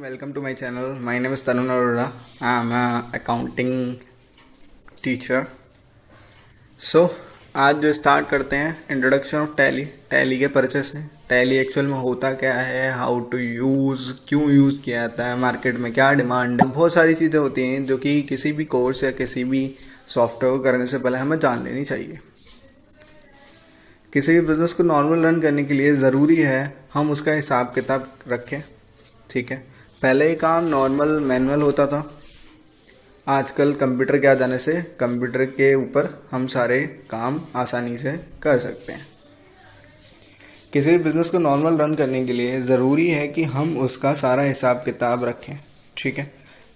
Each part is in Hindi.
welcome to my channel. My name is Tarun Arora. I am a accounting teacher. So आज जो स्टार्ट करते हैं इंट्रोडक्शन ऑफ टैली के परिचय से। टैली एक्चुअल में होता क्या है, हाउ टू यूज़, क्यों यूज़ किया जाता है, मार्केट में क्या डिमांड है, बहुत सारी चीज़ें होती हैं जो कि किसी भी कोर्स या किसी भी सॉफ्टवेयर को करने से पहले हमें जान लेनी चाहिए। किसी भी बिज़नेस को नॉर्मल रन करने के लिए ज़रूरी है हम उसका हिसाब किताब रखें, ठीक है। पहले ही काम नॉर्मल मैनुअल होता था, आजकल कंप्यूटर के आ जाने से कंप्यूटर के ऊपर हम सारे काम आसानी से कर सकते हैं। किसी भी बिज़नेस को नॉर्मल रन करने के लिए ज़रूरी है कि हम उसका सारा हिसाब किताब रखें, ठीक है।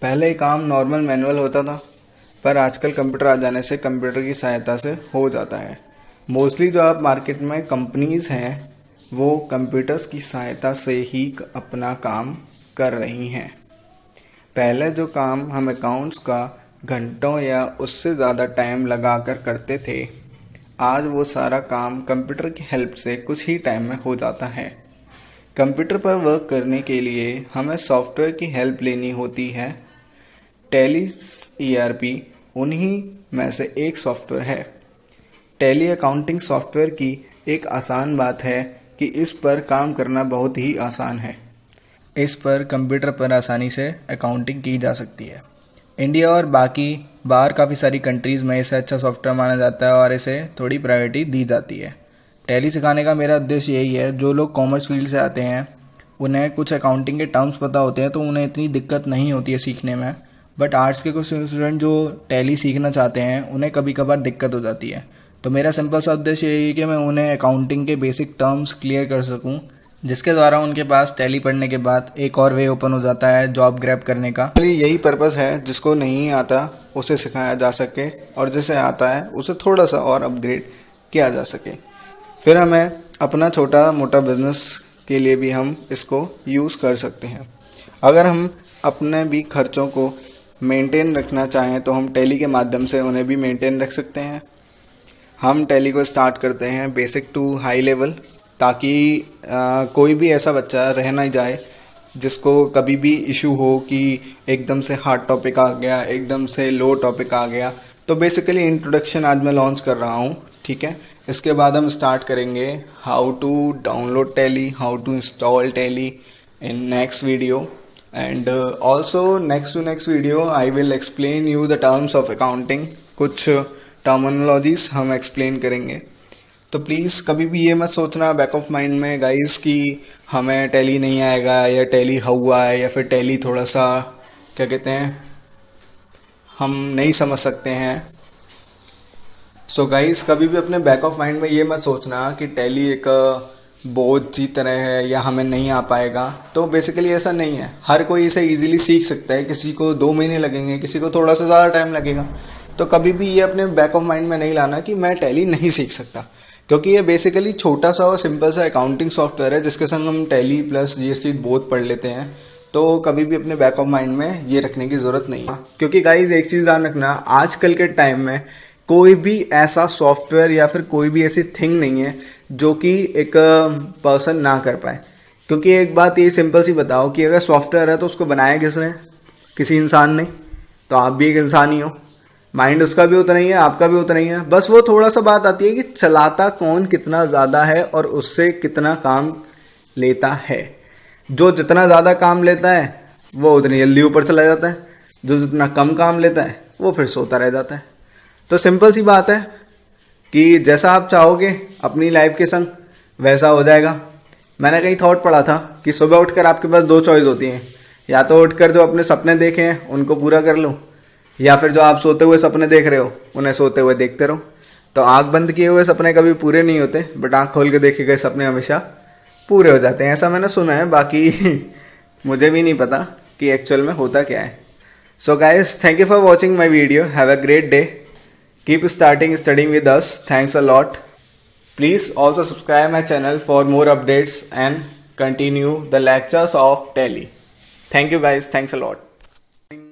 पहले ही काम नॉर्मल मैनुअल होता था, पर आजकल कंप्यूटर आ जाने से कंप्यूटर की सहायता से हो जाता है। मोस्टली जो आप मार्केट में कंपनीज़ हैं वो कंप्यूटर्स की सहायता से ही अपना काम कर रही हैं। पहले जो काम हम अकाउंट्स का घंटों या उससे ज़्यादा टाइम लगाकर करते थे, आज वो सारा काम कंप्यूटर की हेल्प से कुछ ही टाइम में हो जाता है। कंप्यूटर पर वर्क करने के लिए हमें सॉफ्टवेयर की हेल्प लेनी होती है। टैली ERP उन्हीं में से एक सॉफ्टवेयर है। टैली अकाउंटिंग सॉफ्टवेयर की एक आसान बात है कि इस पर काम करना बहुत ही आसान है। इस पर कंप्यूटर पर आसानी से अकाउंटिंग की जा सकती है। इंडिया और बाकी बाहर काफ़ी सारी कंट्रीज़ में इसे अच्छा सॉफ्टवेयर माना जाता है और इसे थोड़ी प्रायोरिटी दी जाती है। टैली सिखाने का मेरा उद्देश्य यही है, जो लोग कॉमर्स फील्ड से आते हैं उन्हें कुछ अकाउंटिंग के टर्म्स पता होते हैं तो उन्हें इतनी दिक्कत नहीं होती है सीखने में, बट आर्ट्स के कुछ स्टूडेंट जो टैली सीखना चाहते हैं उन्हें कभी कभार दिक्कत हो जाती है। तो मेरा सिंपल सा उद्देश्य यही है कि मैं उन्हें अकाउंटिंग के बेसिक टर्म्स क्लियर कर सकूं, जिसके द्वारा उनके पास टैली पढ़ने के बाद एक और वे ओपन हो जाता है जॉब ग्रैब करने का। यही पर्पस है, जिसको नहीं आता उसे सिखाया जा सके और जिसे आता है उसे थोड़ा सा और अपग्रेड किया जा सके। फिर हमें अपना छोटा मोटा बिजनेस के लिए भी हम इसको यूज़ कर सकते हैं। अगर हम अपने भी खर्चों को मेंटेन रखना चाहें तो हम टैली के माध्यम से उन्हें भी मेंटेन रख सकते हैं। हम टैली को स्टार्ट करते हैं बेसिक टू हाई लेवल, ताकि कोई भी ऐसा बच्चा रह ना जाए जिसको कभी भी इशू हो कि एकदम से हार्ड टॉपिक आ गया, एकदम से लो टॉपिक आ गया। तो बेसिकली इंट्रोडक्शन आज मैं लॉन्च कर रहा हूँ, ठीक है। इसके बाद हम स्टार्ट करेंगे how to download Tally, how to install Tally in next video, and also next video I will explain you the terms of accounting. कुछ टर्मिनोलॉजीज हम एक्सप्लेन करेंगे। तो प्लीज़ कभी भी ये मत सोचना बैक ऑफ माइंड में गाइस कि हमें टैली नहीं आएगा या टैली हुआ है या फिर टैली थोड़ा सा क्या कहते हैं हम नहीं समझ सकते हैं। सो गाइस कभी भी अपने बैक ऑफ माइंड में ये मत सोचना कि टैली एक बोझ की तरह है या हमें नहीं आ पाएगा। तो बेसिकली ऐसा नहीं है, हर कोई इसे इजीली सीख सकता है। किसी को 2 महीने लगेंगे, किसी को थोड़ा सा ज़्यादा टाइम लगेगा। तो कभी भी ये अपने बैक ऑफ माइंड में नहीं लाना कि मैं टैली नहीं सीख सकता, क्योंकि ये बेसिकली छोटा सा और सिंपल सा अकाउंटिंग सॉफ्टवेयर है जिसके संग हम टैली प्लस GST बोथ पढ़ लेते हैं। तो कभी भी अपने बैक ऑफ माइंड में ये रखने की ज़रूरत नहीं है, क्योंकि गाइज एक चीज़ ध्यान रखना, आजकल के टाइम में कोई भी ऐसा सॉफ्टवेयर या फिर कोई भी ऐसी थिंग नहीं है जो कि एक पर्सन ना कर पाए। क्योंकि एक बात ये सिंपल सी बताओ कि अगर सॉफ्टवेयर है तो उसको बनाया किसने? किसी इंसान ने। तो आप भी एक इंसान ही हो, माइंड उसका भी उतना ही है, आपका भी उतना ही है। बस वो थोड़ा सा बात आती है कि चलाता कौन कितना ज़्यादा है और उससे कितना काम लेता है। जो जितना ज़्यादा काम लेता है वो उतनी जल्दी ऊपर चला जाता है, जो जितना कम काम लेता है वो फिर सोता रह जाता है। तो सिंपल सी बात है कि जैसा आप चाहोगे अपनी लाइफ के संग वैसा हो जाएगा। मैंने कहीं थॉट पढ़ा था कि सुबह उठकर आपके पास 2 चॉइस होती हैं, या तो उठकर जो अपने सपने देखे हैं उनको पूरा कर लो, या फिर जो आप सोते हुए सपने देख रहे हो उन्हें सोते हुए देखते रहो। तो आँख बंद किए हुए सपने कभी पूरे नहीं होते, बट आँख खोल के देखे गए सपने हमेशा पूरे हो जाते हैं। ऐसा मैंने सुना है, बाकी मुझे भी नहीं पता कि एक्चुअल में होता क्या है। So guys, thank you for watching my video. Have a great day. Keep studying with us. Thanks a lot. Please also subscribe my channel for more updates and continue the lectures of Tally. Thank you guys. Thanks a lot.